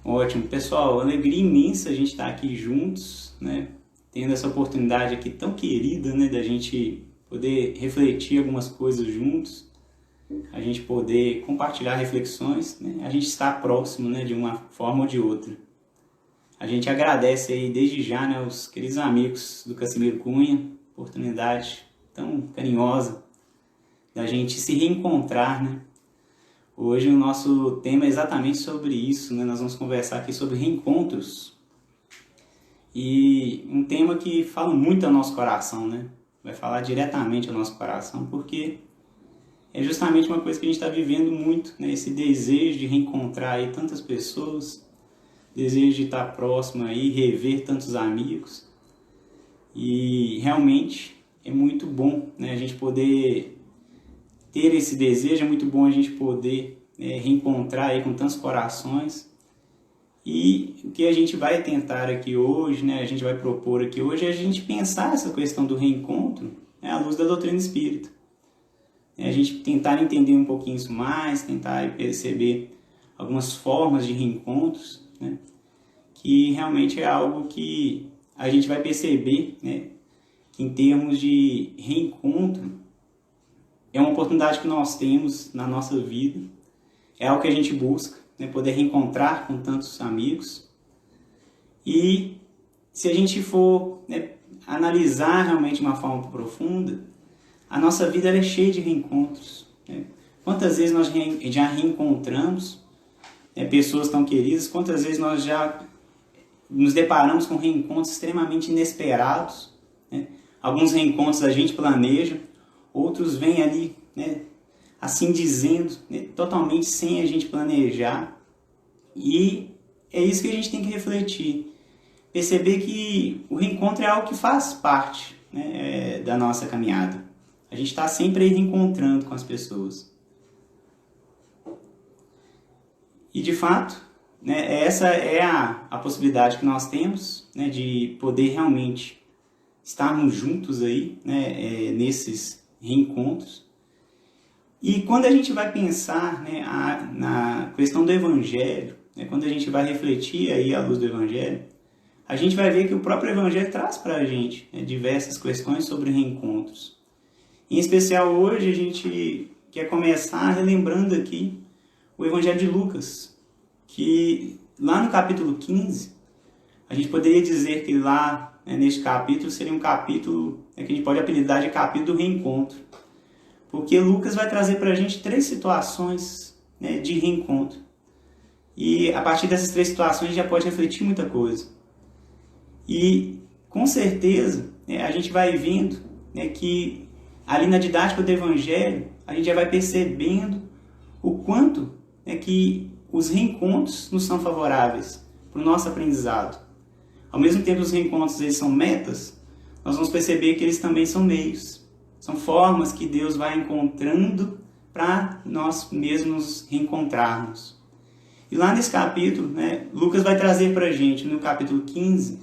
Ótimo, pessoal, alegria imensa a gente estar aqui juntos, né? Tendo essa oportunidade aqui tão querida, né? Da gente poder refletir algumas coisas juntos, a gente poder compartilhar reflexões, né? A gente está próximo, né? De uma forma ou de outra. A gente agradece aí desde já, né? Os queridos amigos do Casimiro Cunha, oportunidade tão carinhosa da gente se reencontrar, né? Hoje o nosso tema é exatamente sobre isso, né? Nós vamos conversar aqui sobre reencontros. E um tema que fala muito ao nosso coração, né? Vai falar diretamente ao nosso coração, porque é justamente uma coisa que a gente está vivendo muito, né? Esse desejo de reencontrar aí tantas pessoas, desejo de estar próximo aí, rever tantos amigos. E realmente é muito bom, né? A gente poder ter esse desejo, é muito bom a gente poder reencontrar aí com tantos corações. E o que a gente vai tentar aqui hoje, né, a gente vai propor aqui hoje, é a gente pensar essa questão do reencontro, né, à luz da doutrina espírita. A gente tentar entender um pouquinho isso mais, tentar perceber algumas formas de reencontros, né, que realmente é algo que a gente vai perceber, né, que em termos de reencontro, é uma oportunidade que nós temos na nossa vida, é algo que a gente busca, né, poder reencontrar com tantos amigos. E se a gente for, né, analisar realmente de uma forma profunda, a nossa vida é cheia de reencontros. Né? Quantas vezes nós já reencontramos, né, pessoas tão queridas, quantas vezes nós já nos deparamos com reencontros extremamente inesperados. Né? Alguns reencontros a gente planeja, outros vêm ali, né, assim dizendo, né, totalmente sem a gente planejar. E é isso que a gente tem que refletir. Perceber que o reencontro é algo que faz parte, né, da nossa caminhada. A gente está sempre aí reencontrando com as pessoas. E de fato, né, essa é a possibilidade que nós temos, né, de poder realmente estarmos juntos aí, né, nesses reencontros. E quando a gente vai pensar, né, na questão do Evangelho, né, quando a gente vai refletir aí à luz do Evangelho, a gente vai ver que o próprio Evangelho traz para a gente, né, diversas questões sobre reencontros. Em especial hoje a gente quer começar relembrando aqui o Evangelho de Lucas, que lá no capítulo 15, a gente poderia dizer que lá, né, neste capítulo seria um capítulo, né, que a gente pode apelidar de capítulo do reencontro. Porque Lucas vai trazer para a gente 3 situações, né, de reencontro. E a partir dessas 3 situações a gente já pode refletir muita coisa. E com certeza, né, a gente vai vendo, né, que ali na didática do Evangelho a gente já vai percebendo o quanto, né, que os reencontros nos são favoráveis para o nosso aprendizado. Ao mesmo tempo que os reencontros eles são metas, nós vamos perceber que eles também são meios. São formas que Deus vai encontrando para nós mesmos reencontrarmos. E lá nesse capítulo, né, Lucas vai trazer para a gente, no capítulo 15,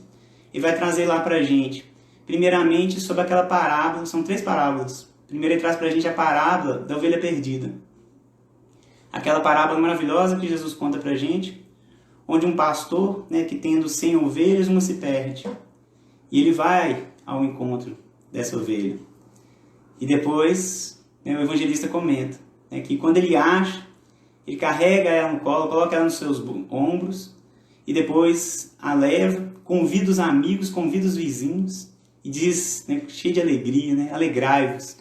ele vai trazer lá para a gente, primeiramente, sobre aquela parábola, são 3 parábolas. Primeiro ele traz para a gente a parábola da ovelha perdida. Aquela parábola maravilhosa que Jesus conta para a gente, onde um pastor, né, que tendo 100 ovelhas, uma se perde. E ele vai ao encontro dessa ovelha. E depois, né, o evangelista comenta, né, que quando ele acha, ele carrega ela no colo, coloca ela nos seus ombros e depois a leva, convida os amigos, convida os vizinhos e diz, né, cheio de alegria, né, alegrai-vos,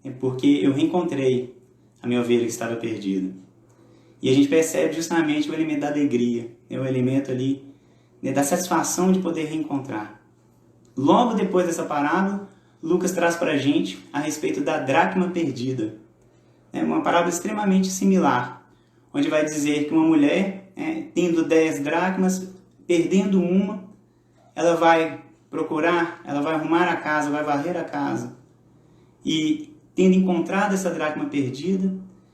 né, porque eu reencontrei a minha ovelha que estava perdida. E a gente percebe justamente o elemento da alegria, né, o elemento ali, né, da satisfação de poder reencontrar. Logo depois dessa parábola, Lucas traz para a gente a respeito da dracma perdida. É uma parábola extremamente similar, onde vai dizer que uma mulher, tendo 10 dracmas, perdendo uma, ela vai procurar, ela vai arrumar a casa, vai varrer a casa. E, tendo encontrado essa dracma perdida,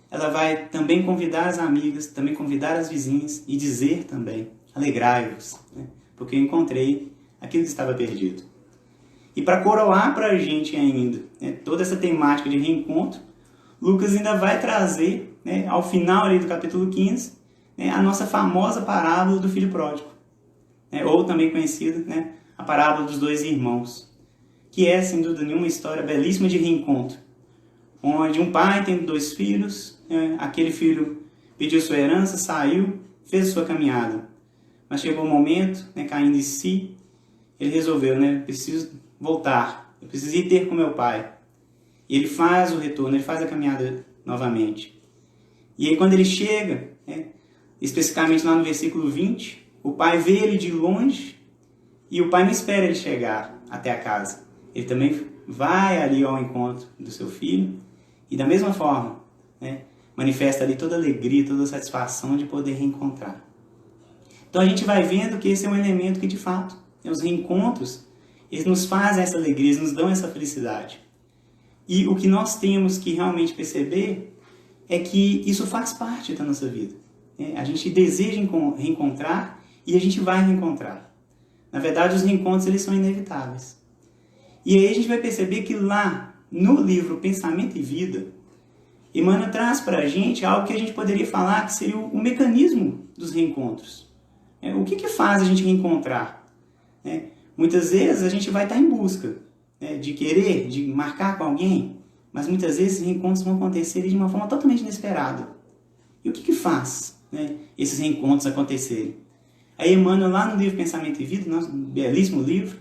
ela vai também convidar as amigas, também convidar as vizinhas e dizer também, alegrai-vos, né, porque eu encontrei aquilo que estava perdido. E para coroar para a gente ainda, né, toda essa temática de reencontro, Lucas ainda vai trazer, né, ao final ali do capítulo 15, né, a nossa famosa parábola do filho pródigo, né, ou também conhecida, né, a parábola dos dois irmãos, que é, sem dúvida nenhuma, uma história belíssima de reencontro, onde um pai tem dois filhos, né, aquele filho pediu sua herança, saiu, fez sua caminhada, mas chegou o momento, né, caindo em si, ele resolveu, né, preciso voltar, eu preciso ir ter com meu pai. E ele faz o retorno, ele faz a caminhada novamente. E aí quando ele chega, né, especificamente lá no versículo 20, o pai vê ele de longe e o pai não espera ele chegar até a casa. Ele também vai ali ao encontro do seu filho e da mesma forma, né, manifesta ali toda a alegria, toda a satisfação de poder reencontrar. Então a gente vai vendo que esse é um elemento que de fato, né, os reencontros, eles nos fazem essa alegria, eles nos dão essa felicidade. E o que nós temos que realmente perceber é que isso faz parte da nossa vida. A gente deseja reencontrar e a gente vai reencontrar. Na verdade, os reencontros eles são inevitáveis. E aí a gente vai perceber que lá no livro Pensamento e Vida, Emmanuel traz para a gente algo que a gente poderia falar que seria o mecanismo dos reencontros. O que faz a gente reencontrar? Muitas vezes a gente vai estar em busca de querer, de marcar com alguém, mas muitas vezes esses reencontros vão acontecer de uma forma totalmente inesperada. E o que faz, né, esses reencontros acontecerem? Aí Emmanuel, lá no livro Pensamento e Vida, nosso belíssimo livro,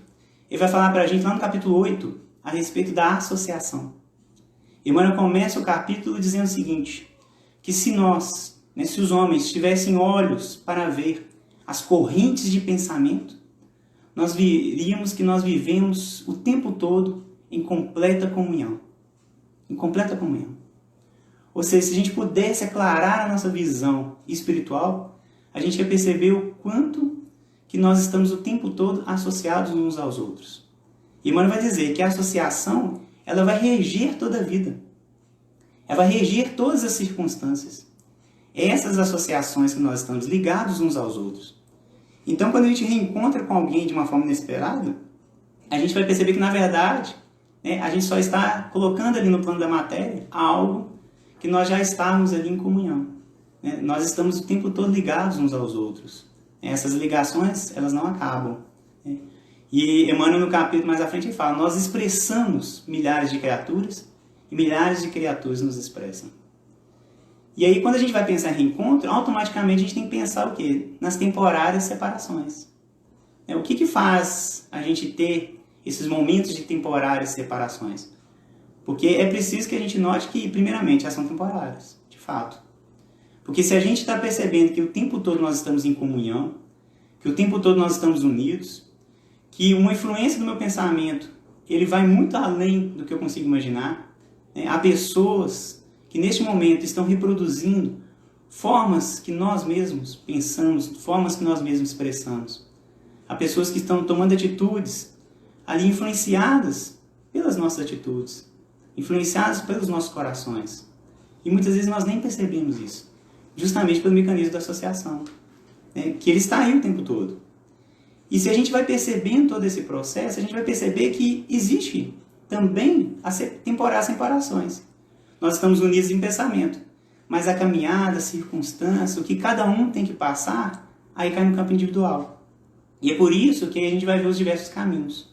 ele vai falar para a gente lá no capítulo 8, a respeito da associação. Emmanuel começa o capítulo dizendo o seguinte, que se nós, né, se os homens tivessem olhos para ver as correntes de pensamento, nós veríamos que nós vivemos o tempo todo em completa comunhão. Em completa comunhão. Ou seja, se a gente pudesse aclarar a nossa visão espiritual, a gente ia perceber o quanto que nós estamos o tempo todo associados uns aos outros. E Emmanuel vai dizer que a associação, ela vai reger toda a vida. Ela vai reger todas as circunstâncias. Essas associações que nós estamos ligados uns aos outros. Então, quando a gente reencontra com alguém de uma forma inesperada, a gente vai perceber que, na verdade, né, a gente só está colocando ali no plano da matéria algo que nós já estávamos ali em comunhão. Né? Nós estamos o tempo todo ligados uns aos outros. Essas ligações, elas não acabam. Né? E Emmanuel, no capítulo mais à frente, ele fala, nós expressamos milhares de criaturas e milhares de criaturas nos expressam. E aí, quando a gente vai pensar em reencontro, automaticamente a gente tem que pensar o quê? Nas temporárias separações. O que faz a gente ter esses momentos de temporárias separações? Porque é preciso que a gente note que, primeiramente, elas são temporárias, de fato. Porque se a gente está percebendo que o tempo todo nós estamos em comunhão, que o tempo todo nós estamos unidos, que uma influência do meu pensamento, ele vai muito além do que eu consigo imaginar, né? Há pessoas que neste momento estão reproduzindo formas que nós mesmos pensamos, formas que nós mesmos expressamos. Há pessoas que estão tomando atitudes ali influenciadas pelas nossas atitudes, influenciadas pelos nossos corações. E muitas vezes nós nem percebemos isso, justamente pelo mecanismo da associação, né, que ele está aí o tempo todo. E se a gente vai percebendo todo esse processo, a gente vai perceber que existe também as temporárias separações. Nós estamos unidos em pensamento, mas a caminhada, a circunstância, o que cada um tem que passar, aí cai no campo individual. E é por isso que a gente vai ver os diversos caminhos.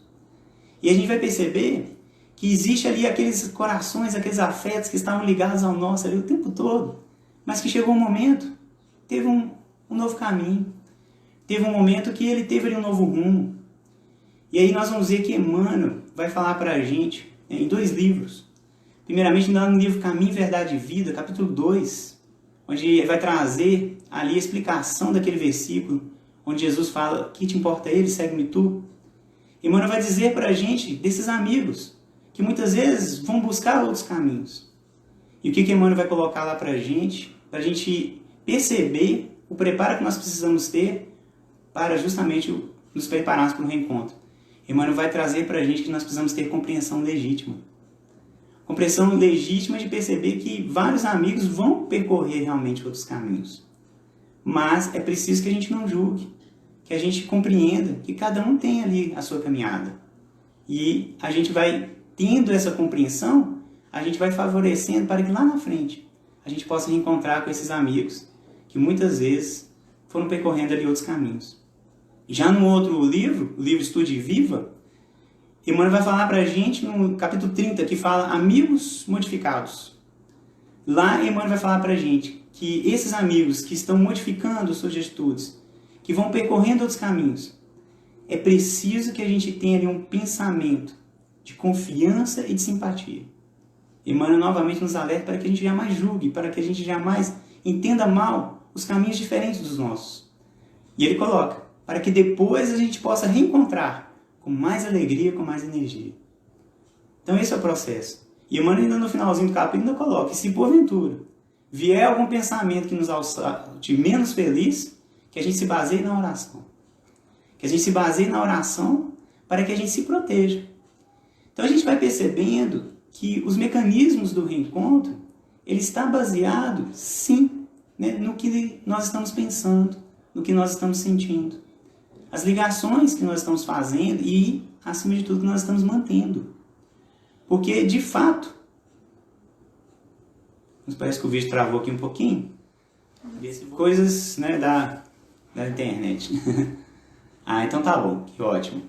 E a gente vai perceber que existe ali aqueles corações, aqueles afetos que estavam ligados ao nosso ali o tempo todo, mas que chegou um momento, teve um novo caminho, teve um momento que ele teve ali um novo rumo. E aí nós vamos ver que Emmanuel vai falar para a gente, em 2 livros, primeiramente, no livro Caminho, Verdade e Vida, capítulo 2, onde ele vai trazer ali a explicação daquele versículo, onde Jesus fala, que te importa ele, segue-me tu. Emmanuel vai dizer para a gente desses amigos, que muitas vezes vão buscar outros caminhos. E o que Emmanuel vai colocar lá para a gente perceber o preparo que nós precisamos ter para justamente nos prepararmos para o reencontro. Emmanuel vai trazer para a gente que nós precisamos ter compreensão legítima. Compreensão legítima de perceber que vários amigos vão percorrer realmente outros caminhos. Mas é preciso que a gente não julgue, que a gente compreenda que cada um tem ali a sua caminhada. E a gente vai tendo essa compreensão, a gente vai favorecendo para que lá na frente a gente possa reencontrar com esses amigos que muitas vezes foram percorrendo ali outros caminhos. Já no outro livro, o livro Estude e Viva, Emmanuel vai falar para a gente no capítulo 30, que fala amigos modificados. Lá Emmanuel vai falar para a gente que esses amigos que estão modificando suas atitudes, que vão percorrendo outros caminhos, é preciso que a gente tenha ali um pensamento de confiança e de simpatia. Emmanuel novamente nos alerta para que a gente jamais julgue, para que a gente jamais entenda mal os caminhos diferentes dos nossos. E ele coloca, para que depois a gente possa reencontrar com mais alegria, com mais energia. Então esse é o processo. E Emmanuel ainda no finalzinho do capítulo ainda coloca, se porventura vier algum pensamento que nos de menos feliz, que a gente se baseie na oração. Que a gente se baseie na oração para que a gente se proteja. Então a gente vai percebendo que os mecanismos do reencontro, ele está baseado, sim, né, no que nós estamos pensando, no que nós estamos sentindo. As ligações que nós estamos fazendo e, acima de tudo, que nós estamos mantendo. Porque, de fato, parece que o vídeo travou aqui um pouquinho. Coisas, né, da internet. Ah, então tá bom, que ótimo.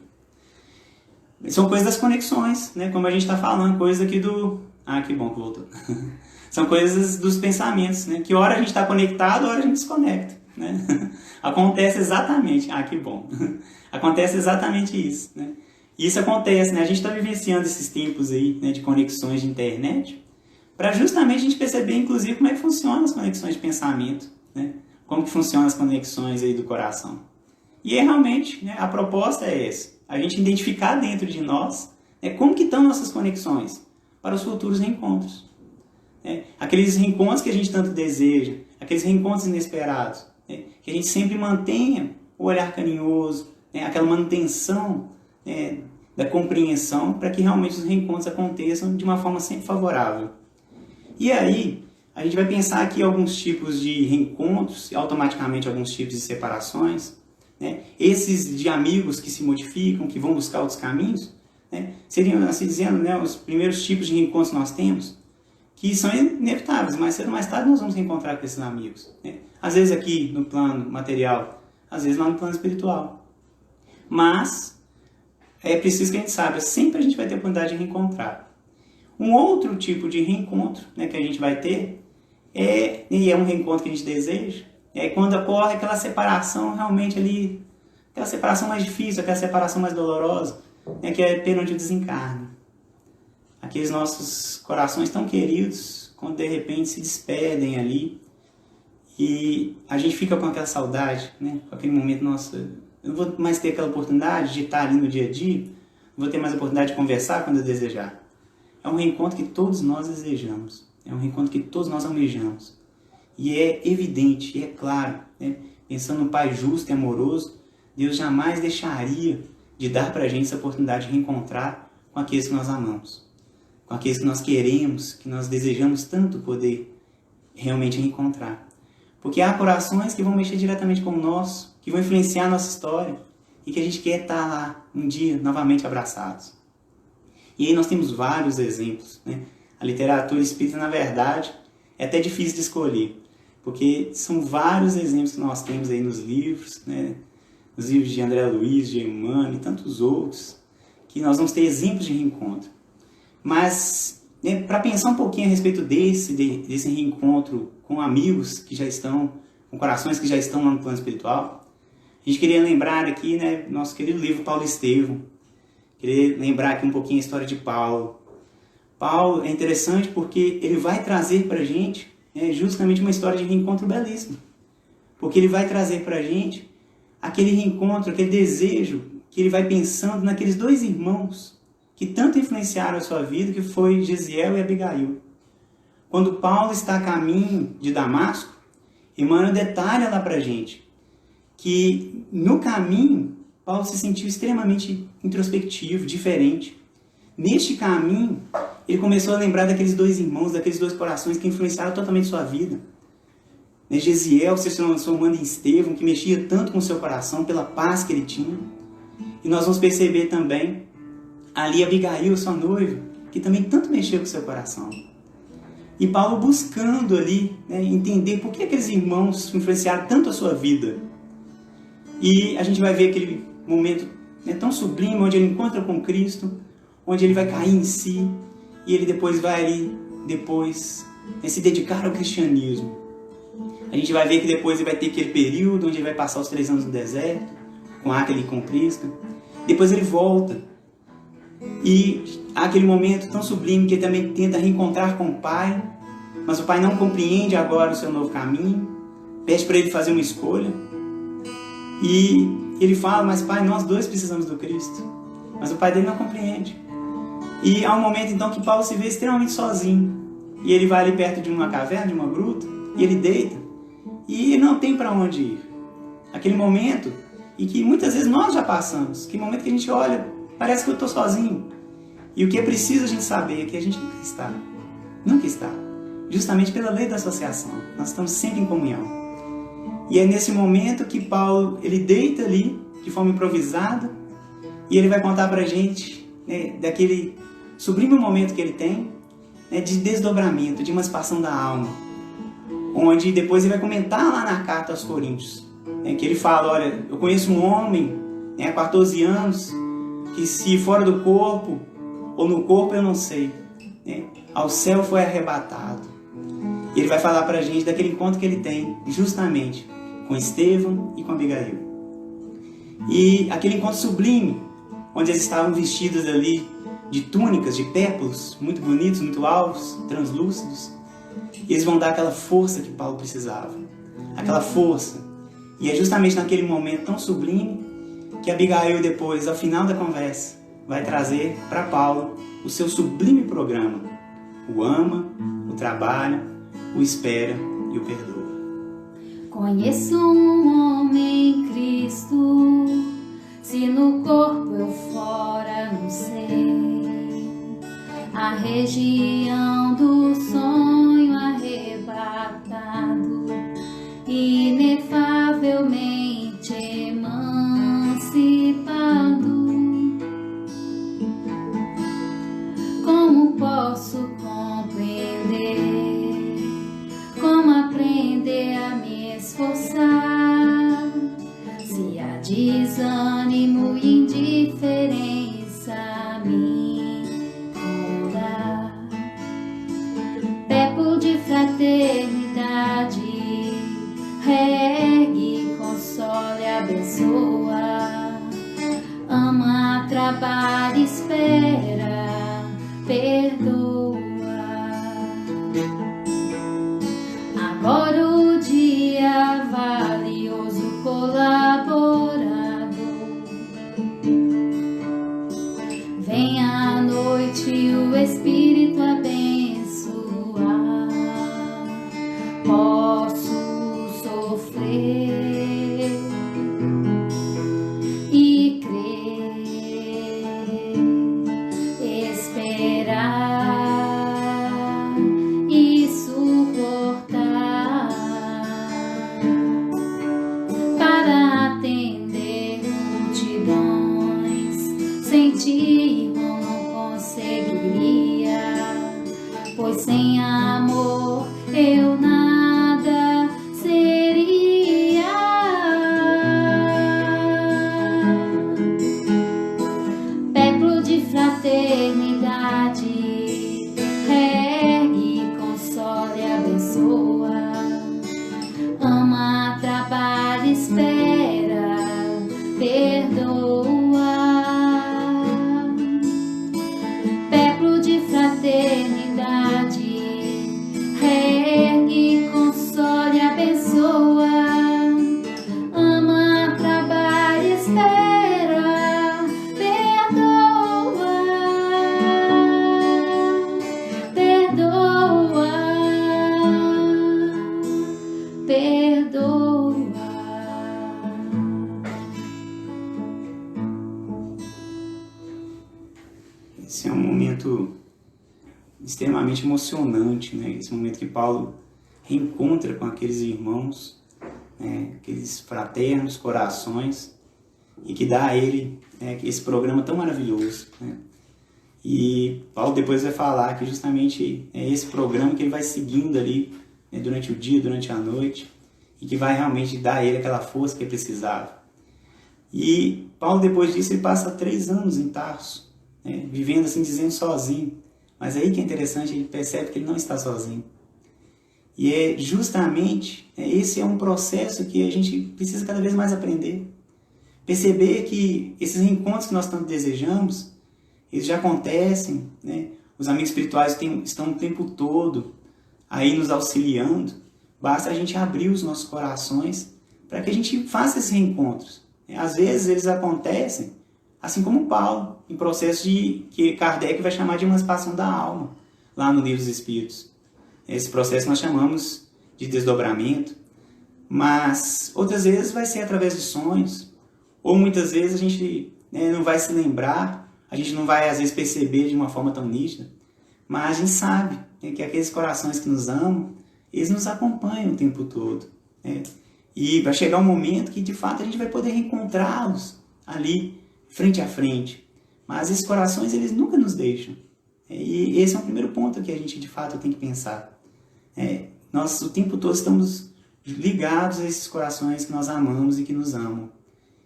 São coisas das conexões, né? Como a gente está falando, coisa aqui do... Ah, que bom que voltou. São coisas dos pensamentos, né? Que hora a gente está conectado, hora a gente desconecta, né? Acontece exatamente... Ah, que bom. Acontece exatamente isso, né? Isso acontece, né? A gente está vivenciando esses tempos aí, né, de conexões de internet, para justamente a gente perceber, inclusive, como é que funcionam as conexões de pensamento, né? Como que funcionam as conexões aí do coração. E é realmente, né, a proposta é essa. A gente identificar dentro de nós, né, como que estão nossas conexões para os futuros reencontros. Né? Aqueles reencontros que a gente tanto deseja, aqueles reencontros inesperados, né, que a gente sempre mantenha o olhar carinhoso, né, aquela manutenção, né, da compreensão para que realmente os reencontros aconteçam de uma forma sempre favorável. E aí, a gente vai pensar aqui alguns tipos de reencontros e automaticamente alguns tipos de separações. Né? Esses de amigos que se modificam, que vão buscar outros caminhos, né? Seriam, assim dizendo, né, os primeiros tipos de reencontros que nós temos, que são inevitáveis, mais cedo ou mais tarde nós vamos reencontrar com esses amigos. Né? Às vezes aqui no plano material, às vezes lá no plano espiritual. Mas é preciso que a gente saiba, sempre a gente vai ter a oportunidade de reencontrar. Um outro tipo de reencontro, né, que a gente vai ter, e é um reencontro que a gente deseja, é quando ocorre aquela separação realmente ali, aquela separação mais difícil, aquela separação mais dolorosa, né, que é perante o desencarne. Aqueles nossos corações tão queridos, quando de repente se despedem ali, e a gente fica com aquela saudade, né, com aquele momento, nossa, eu não vou mais ter aquela oportunidade de estar ali no dia a dia, não vou ter mais a oportunidade de conversar quando eu desejar. É um reencontro que todos nós desejamos, é um reencontro que todos nós almejamos. E é evidente, e é claro, né? Pensando no Pai justo e amoroso, Deus jamais deixaria de dar para a gente essa oportunidade de reencontrar com aqueles que nós amamos, com aqueles que nós queremos, que nós desejamos tanto poder realmente reencontrar. Porque há corações que vão mexer diretamente com o nosso, que vão influenciar a nossa história, e que a gente quer estar lá um dia novamente abraçados. E aí nós temos vários exemplos, né? A literatura espírita, na verdade, é até difícil de escolher, porque são vários exemplos que nós temos aí nos livros, né? Nos livros de André Luiz, de Emmanuel e tantos outros, que nós vamos ter exemplos de reencontro. Mas, né, para pensar um pouquinho a respeito desse reencontro com amigos que já estão, com corações que já estão lá no plano espiritual, a gente queria lembrar aqui, né, nosso querido livro Paulo Estevam. Queria lembrar aqui um pouquinho a história de Paulo. Paulo é interessante porque ele vai trazer para a gente, né, justamente uma história de reencontro belíssima. Porque ele vai trazer para a gente aquele reencontro, aquele desejo que ele vai pensando naqueles dois irmãos que tanto influenciaram a sua vida, que foi Gesiel e Abigail. Quando Paulo está a caminho de Damasco, Emmanuel detalha lá para a gente que no caminho Paulo se sentiu extremamente introspectivo, diferente. Neste caminho, ele começou a lembrar daqueles dois irmãos, daqueles dois corações que influenciaram totalmente sua vida. Gesiel se transformando em Estevão, que mexia tanto com o seu coração, pela paz que ele tinha. E nós vamos perceber também ali Abigail, sua noiva, que também tanto mexeu com o seu coração. E Paulo buscando ali, né, entender por que aqueles irmãos influenciaram tanto a sua vida. E a gente vai ver aquele momento, né, tão sublime, onde ele encontra com Cristo, onde ele vai cair em si, e ele depois vai ali, né, se dedicar ao cristianismo. A gente vai ver que depois ele vai ter aquele período onde ele vai passar os 3 anos no deserto, com Aquila e com Prisca. Depois ele volta. E há aquele momento tão sublime que ele também tenta reencontrar com o pai, mas o pai não compreende agora o seu novo caminho, pede para ele fazer uma escolha. E ele fala, mas pai, nós dois precisamos do Cristo. Mas o pai dele não compreende. E há um momento então que Paulo se vê extremamente sozinho. E ele vai ali perto de uma caverna, de uma gruta, e ele deita. E não tem para onde ir. Aquele momento em que muitas vezes nós já passamos. Que momento que a gente olha, parece que eu estou sozinho. E o que é preciso a gente saber é que a gente nunca está. Nunca está. Justamente pela lei da associação. Nós estamos sempre em comunhão. E é nesse momento que Paulo, ele deita ali, de forma improvisada, e ele vai contar para a gente, né, daquele sublime momento que ele tem, né, de desdobramento, de emancipação da alma. Onde depois ele vai comentar lá na carta aos Coríntios, né, que ele fala, olha, eu conheço um homem, né, há 14 anos, que se fora do corpo, ou no corpo eu não sei, né, ao céu foi arrebatado. E ele vai falar para a gente daquele encontro que ele tem, justamente, com Estevão e com Abigail. E aquele encontro sublime, onde eles estavam vestidos ali de túnicas, de pérolas, muito bonitos, muito alvos, translúcidos. E eles vão dar aquela força que Paulo precisava. Aquela força. E é justamente naquele momento tão sublime que Abigail depois, ao final da conversa, vai trazer para Paulo o seu sublime programa. O ama, o trabalha, o espera e o perdoa. Conheço um homem, Cristo, se no corpo eu fora não sei, a região do sonho arrebatado, inefavelmente emancipado. Como posso compreender? Como aprender a me esforçar? Se há desânimo e indiferença me ronda, peco de fraternidade, regue, console, abençoa, ama, trabalha, espera, perdoa. Agora o dia valioso colaborador, vem a noite o Espírito abençoar. Posso sofrer e crer, esperar e suportar, para atender multidões. Sem ti não conseguiria, pois sem amor eu nada seria. Peplo de fraternidade, regue, console, abençoa, ama, trabalha, espera, perdoa. Peplo de fraternidade, regue, console, abençoa, ama, trabalha, espera, perdoa, perdoa, perdoa. Esse é um momento extremamente emocionante, né? Esse momento que Paulo reencontra com aqueles irmãos, né? Aqueles fraternos corações, e que dá a ele, né, esse programa tão maravilhoso, né? E Paulo depois vai falar que justamente é esse programa que ele vai seguindo ali, né, durante o dia, durante a noite, e que vai realmente dar a ele aquela força que ele precisava. E Paulo, depois disso, ele passa 3 anos em Tarso, né, vivendo assim, dizendo sozinho. Mas aí que é interessante, ele percebe que ele não está sozinho. E é justamente, esse é um processo que a gente precisa cada vez mais aprender. Perceber que esses encontros que nós tanto desejamos, eles já acontecem, né? Os amigos espirituais estão o tempo todo aí nos auxiliando. Basta a gente abrir os nossos corações para que a gente faça esses reencontros. Às vezes eles acontecem, assim como Paulo, em processo que Kardec vai chamar de emancipação da alma, lá no Livro dos Espíritos. Esse processo nós chamamos de desdobramento, mas outras vezes vai ser através de sonhos, ou muitas vezes a gente, né, não vai se lembrar, a gente não vai às vezes perceber de uma forma tão nítida, mas a gente sabe, né, que aqueles corações que nos amam, eles nos acompanham o tempo todo, né? E vai chegar um momento que de fato a gente vai poder reencontrá-los ali, frente a frente. Mas esses corações, eles nunca nos deixam. E esse é o primeiro ponto que a gente de fato tem que pensar. Nós o tempo todo estamos ligados a esses corações que nós amamos e que nos amam.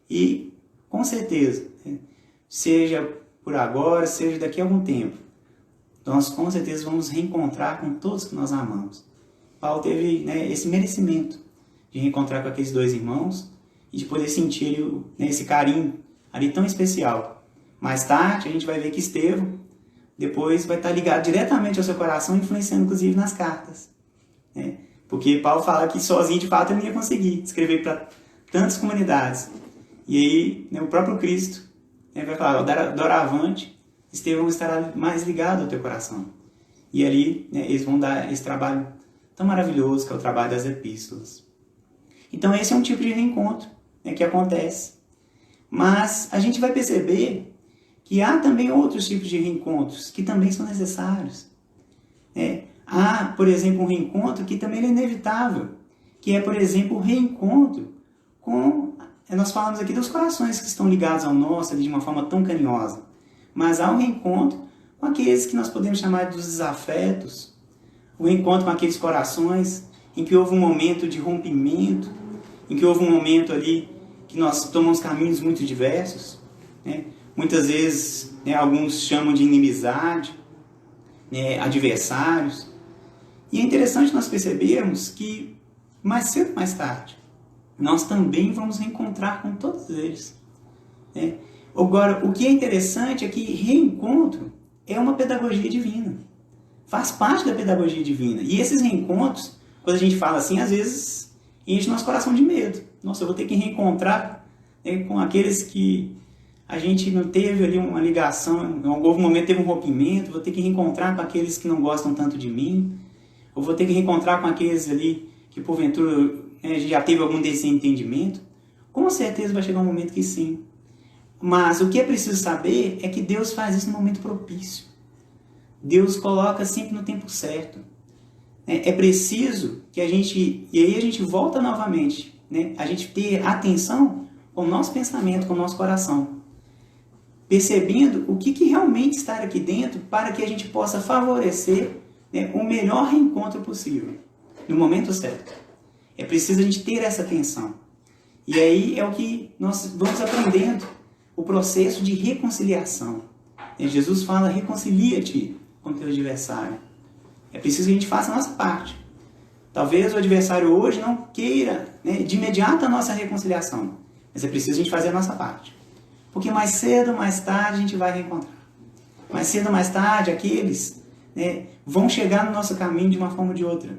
E com certeza, seja por agora, seja daqui a algum tempo, nós com certeza vamos reencontrar com todos que nós amamos. Paulo teve, né, esse merecimento de reencontrar com aqueles 2 irmãos e de poder sentir, né, esse carinho ali tão especial. Mais tarde a gente vai ver que Estevão depois vai estar ligado diretamente ao seu coração, influenciando inclusive nas cartas, né? Porque Paulo fala que sozinho de fato ele não ia conseguir escrever para tantas comunidades. E aí, né, o próprio Cristo, né, vai falar, doravante, Estevão estará mais ligado ao teu coração. E ali, né, eles vão dar esse trabalho tão maravilhoso que é o trabalho das epístolas. Então esse é um tipo de reencontro, né, que acontece. Mas a gente vai perceber que há também outros tipos de reencontros que também são necessários. Há, por exemplo, um reencontro que também é inevitável, que é, por exemplo, o reencontro com... Nós falamos aqui dos corações que estão ligados ao nosso de uma forma tão carinhosa, mas há um reencontro com aqueles que nós podemos chamar dos desafetos, o reencontro com aqueles corações em que houve um momento de rompimento, em que houve um momento ali que nós tomamos caminhos muito diversos, né? Muitas vezes, né, alguns chamam de inimizade, né, adversários. E é interessante nós percebermos que mais cedo ou mais tarde nós também vamos reencontrar com todos eles, né? Agora, o que é interessante é que reencontro é uma pedagogia divina, faz parte da pedagogia divina. E esses reencontros, quando a gente fala assim, às vezes enche nosso coração de medo. Nossa, eu vou ter que reencontrar, né, com aqueles que a gente não teve ali uma ligação, em algum momento teve um rompimento, vou ter que reencontrar com aqueles que não gostam tanto de mim, ou vou ter que reencontrar com aqueles ali que porventura, né, já teve algum desentendimento. Com certeza vai chegar um momento que sim. Mas o que é preciso saber é que Deus faz isso no momento propício. Deus coloca sempre no tempo certo. É preciso que a gente, e aí a gente volta novamente, né, a gente ter atenção com o nosso pensamento, com o nosso coração, percebendo o que realmente está aqui dentro para que a gente possa favorecer, né, o melhor reencontro possível, no momento certo. É preciso a gente ter essa atenção. E aí é o que nós vamos aprendendo, o processo de reconciliação. Jesus fala, reconcilia-te com o teu adversário. É preciso que a gente faça a nossa parte. Talvez o adversário hoje não queira, né, de imediato a nossa reconciliação, mas é preciso a gente fazer a nossa parte. Porque mais cedo ou mais tarde a gente vai reencontrar. Mais cedo ou mais tarde aqueles, né, vão chegar no nosso caminho de uma forma ou de outra.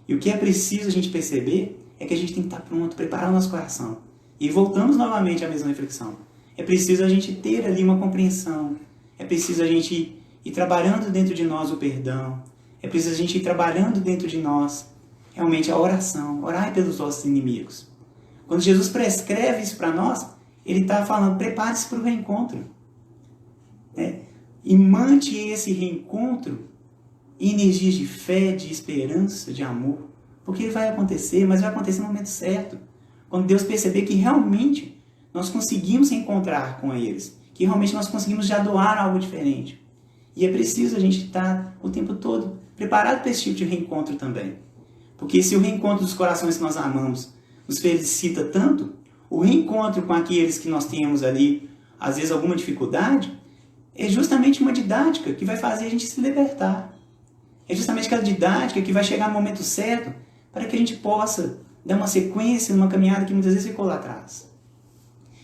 E o que é preciso a gente perceber é que a gente tem que estar pronto, preparar o nosso coração. E voltamos novamente à mesma reflexão. É preciso a gente ter ali uma compreensão. É preciso a gente ir trabalhando dentro de nós o perdão. É preciso a gente ir trabalhando dentro de nós realmente a oração. Orai pelos nossos inimigos. Quando Jesus prescreve isso para nós, ele está falando, prepare-se para o reencontro. E mante esse reencontro em energias de fé, de esperança, de amor. Porque ele vai acontecer, mas vai acontecer no momento certo. Quando Deus perceber que realmente nós conseguimos reencontrar com eles. Que realmente nós conseguimos já doar algo diferente. E é preciso a gente estar o tempo todo preparado para esse tipo de reencontro também. Porque se o reencontro dos corações que nós amamos nos felicita tanto, o reencontro com aqueles que nós temos ali, às vezes alguma dificuldade, é justamente uma didática que vai fazer a gente se libertar. É justamente aquela didática que vai chegar no momento certo para que a gente possa dar uma sequência numa caminhada que muitas vezes ficou lá atrás.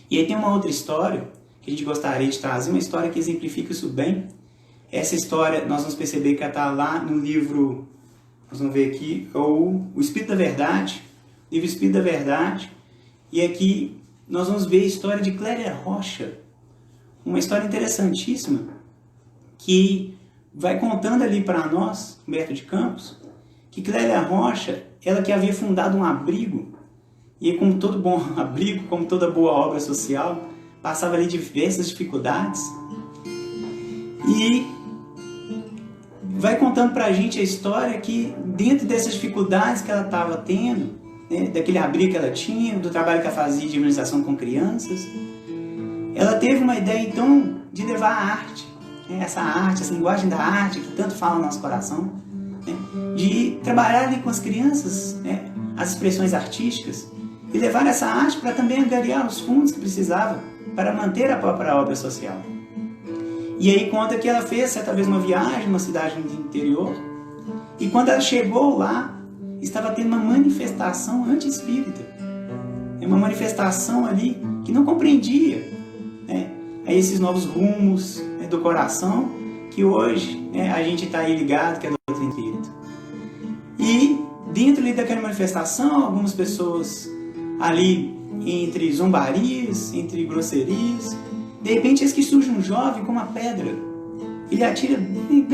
E aí tem uma outra história que a gente gostaria de trazer, uma história que exemplifica isso bem. Essa história, nós vamos perceber que ela está lá no livro, nós vamos ver aqui, o Espírito da Verdade, livro Espírito da Verdade, e aqui nós vamos ver a história de Clélia Rocha, uma história interessantíssima, que vai contando ali para nós, Humberto de Campos, que Clélia Rocha, ela que havia fundado um abrigo, e como todo bom abrigo, como toda boa obra social, passava ali diversas dificuldades, e vai contando para a gente a história que dentro dessas dificuldades que ela estava tendo, né, daquele abrigo que ela tinha, do trabalho que ela fazia de imunização com crianças, ela teve uma ideia então de levar a arte, né, essa linguagem da arte que tanto fala no nosso coração, né, de trabalhar ali com as crianças, né, as expressões artísticas, e levar essa arte para também angariar os fundos que precisava para manter a própria obra social. E aí conta que ela fez certa vez uma viagem numa cidade do interior, e quando ela chegou lá, estava tendo uma manifestação anti-espírita. É uma manifestação ali que não compreendia, né, esses novos rumos, né, do coração, que hoje, né, a gente está aí ligado, que é a doutrina espírita. E dentro ali daquela manifestação, algumas pessoas ali entre zombarias, entre grosserias, de repente eis que surge um jovem com uma pedra. Ele atira bem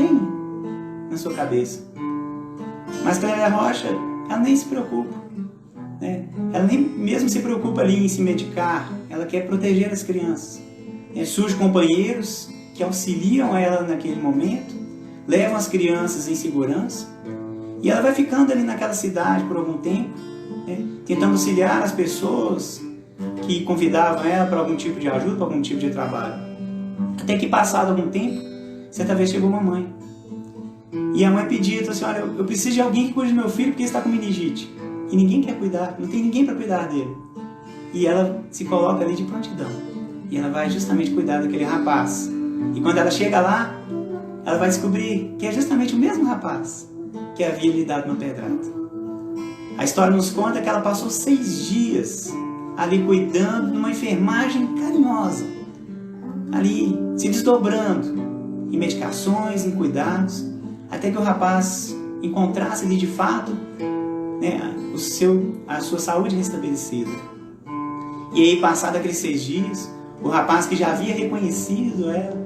na sua cabeça. Mas Clélia Rocha, ela nem se preocupa, né? Ela nem mesmo se preocupa ali em se medicar. Ela quer proteger as crianças. Surgem companheiros que auxiliam ela naquele momento, levam as crianças em segurança, e ela vai ficando ali naquela cidade por algum tempo, né, tentando auxiliar as pessoas que convidavam ela para algum tipo de ajuda, para algum tipo de trabalho. Até que, passado algum tempo, certa vez chegou uma mãe. E a mãe pediu, falou assim, olha, eu preciso de alguém que cuide do meu filho porque ele está com meningite. E ninguém quer cuidar, não tem ninguém para cuidar dele. E ela se coloca ali de prontidão. E ela vai justamente cuidar daquele rapaz. E quando ela chega lá, ela vai descobrir que é justamente o mesmo rapaz que havia lhe dado uma pedrada. A história nos conta que ela passou 6 dias ali cuidando de uma enfermagem carinhosa, ali se desdobrando em medicações, em cuidados, até que o rapaz encontrasse ali de fato, né, a sua saúde restabelecida. E aí, passado aqueles 6 dias, o rapaz que já havia reconhecido ela,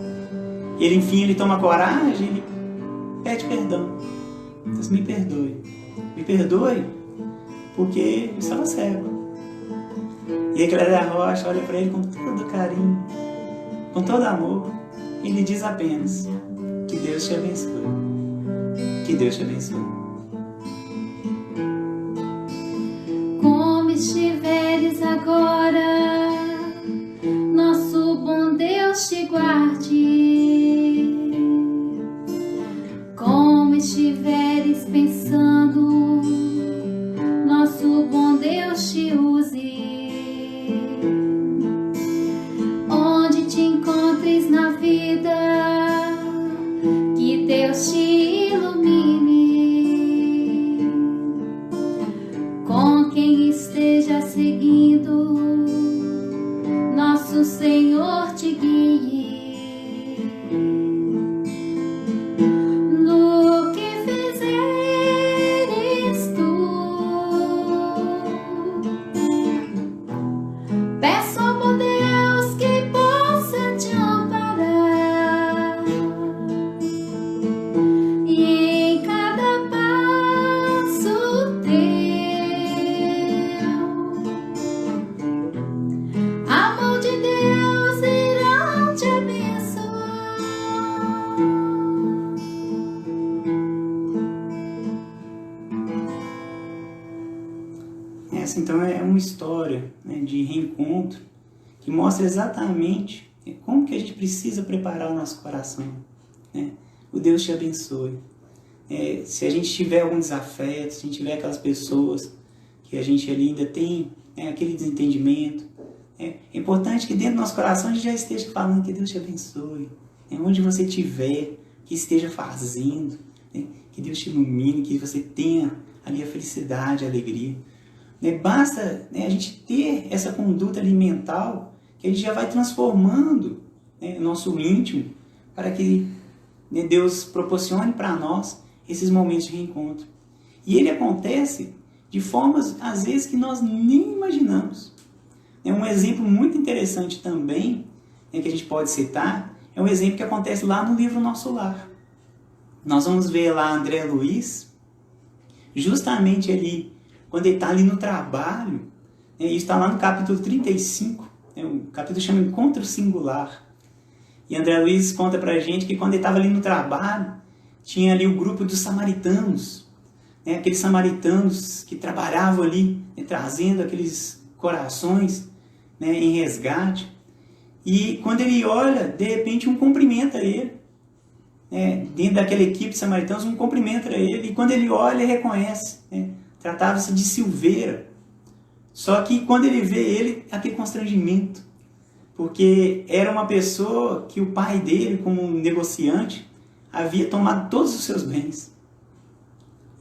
ele enfim ele toma coragem, ele pede perdão. Diz assim, me perdoe, porque eu estava cego. E aí Clélia Rocha olha para ele com todo carinho, com todo amor, e lhe diz apenas, que Deus te abençoe. Que Deus te abençoe. Como estiveres agora, nosso bom Deus te guarde. Como estiveres pensando, nosso bom Deus te use. Onde te encontres na vida, que Deus te ilumine. Com quem esteja seguindo, nosso Senhor te guie. No que fizeres tu, peço ao bom Deus que possa te amparar. E em cada passo teu, a mão de Deus irá te abençoar. Essa então é uma história, né, de reencontro que mostra exatamente como que a gente precisa preparar o nosso coração, né? O Deus te abençoe. Se a gente tiver algum desafeto, se a gente tiver aquelas pessoas que a gente ali ainda tem aquele desentendimento, é importante que dentro do nosso coração a gente já esteja falando que Deus te abençoe. Onde você estiver, que esteja fazendo, que Deus te ilumine, que você tenha ali a felicidade, a alegria. Basta a gente ter essa conduta ali mental, que a gente já vai transformando o nosso íntimo para que Deus proporcione para nós esses momentos de reencontro. E ele acontece de formas, às vezes, que nós nem imaginamos. Um exemplo muito interessante também, que a gente pode citar, é um exemplo que acontece lá no livro Nosso Lar. Nós vamos ver lá André Luiz, justamente ali, quando ele está ali no trabalho, isso está lá no capítulo 35, o capítulo chama Encontro Singular. E André Luiz conta pra gente que quando ele estava ali no trabalho, tinha ali o grupo dos samaritanos, aqueles samaritanos que trabalhavam ali, trazendo aqueles corações em resgate. E quando ele olha, de repente um cumprimenta ele. Dentro daquela equipe de samaritanos, um cumprimenta ele. E quando ele olha, ele reconhece. Tratava-se de Silveira. Só que quando ele vê ele, aquele constrangimento. Porque era uma pessoa que o pai dele, como um negociante, havia tomado todos os seus bens.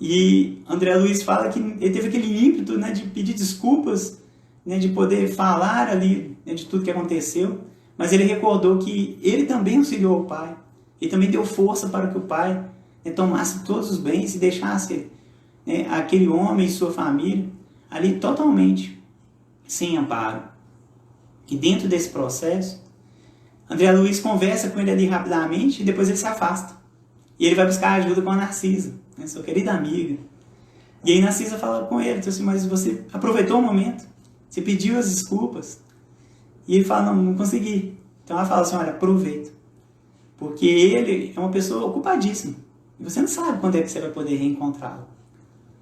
E André Luiz fala que ele teve aquele ímpeto de pedir desculpas, de poder falar ali de tudo que aconteceu, mas ele recordou que ele também auxiliou o pai, ele também deu força para que o pai tomasse todos os bens e deixasse aquele homem e sua família ali totalmente sem amparo. E dentro desse processo, André Luiz conversa com ele ali rapidamente e depois ele se afasta. E ele vai buscar ajuda com a Narcisa, sua querida amiga. E aí Narcisa fala com ele, assim, mas você aproveitou o momento, você pediu as desculpas. E ele fala, não consegui. Então ela fala assim, olha, aproveita. Porque ele é uma pessoa ocupadíssima. E você não sabe quando é que você vai poder reencontrá-lo.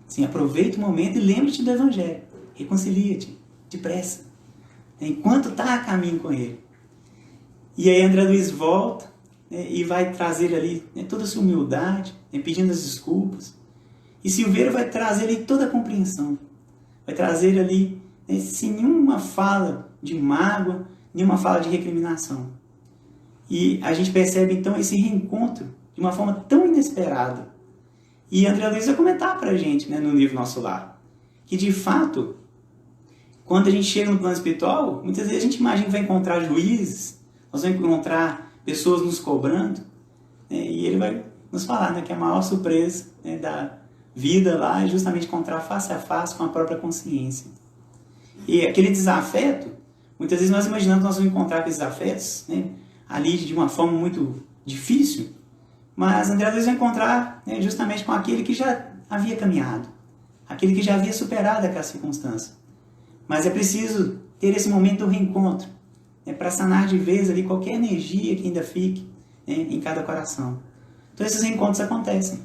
Assim, aproveita o momento e lembre-te do Evangelho. Reconcilia-te, depressa. Enquanto está a caminho com ele. E aí André Luiz volta e vai trazer ali toda a sua humildade, pedindo as desculpas. E Silveira vai trazer ali toda a compreensão. Vai trazer ali sem nenhuma fala de mágoa, nenhuma fala de recriminação. E a gente percebe então esse reencontro de uma forma tão inesperada. E André Luiz vai comentar para a gente no livro Nosso Lar, que de fato, quando a gente chega no plano espiritual, muitas vezes a gente imagina que vai encontrar juízes, nós vamos encontrar pessoas nos cobrando, e ele vai nos falar que a maior surpresa da vida lá é justamente encontrar face a face com a própria consciência. E aquele desafeto, muitas vezes nós imaginamos que nós vamos encontrar aqueles desafetos ali de uma forma muito difícil, mas André Luiz vai encontrar justamente com aquele que já havia caminhado, aquele que já havia superado aquela circunstância. Mas é preciso ter esse momento do reencontro, para sanar de vez ali qualquer energia que ainda fique em cada coração. Então esses reencontros acontecem.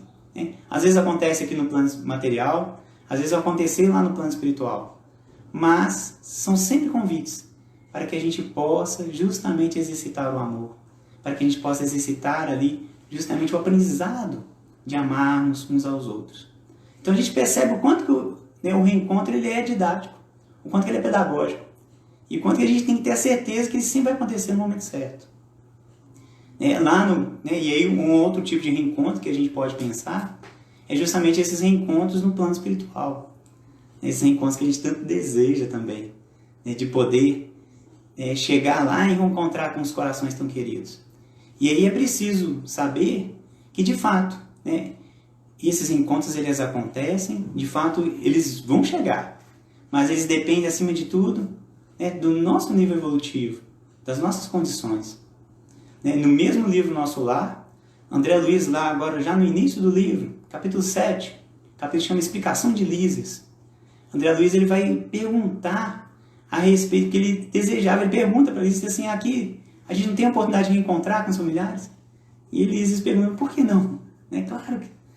Às vezes acontece aqui no plano material, às vezes vai acontecer lá no plano espiritual. Mas são sempre convites para que a gente possa justamente exercitar o amor, para que a gente possa exercitar ali justamente o aprendizado de amarmos uns aos outros. Então a gente percebe o quanto que o reencontro ele é didático, o quanto que ele é pedagógico, e o quanto que a gente tem que ter a certeza que ele sempre vai acontecer no momento certo. E aí um outro tipo de reencontro que a gente pode pensar é justamente esses reencontros no plano espiritual. Esses reencontros que a gente tanto deseja também, de poder chegar lá e encontrar com os corações tão queridos. E aí é preciso saber que, de fato, esses encontros eles acontecem, de fato eles vão chegar, mas eles dependem, acima de tudo, do nosso nível evolutivo, das nossas condições. No mesmo livro Nosso Lar, André Luiz, lá agora já no início do livro, capítulo 7, capítulo chama Explicação de Lises, André Luiz ele vai perguntar a respeito que ele desejava, ele pergunta para Lises assim, aqui a gente não tem a oportunidade de reencontrar com os familiares? E Lises pergunta, por que não?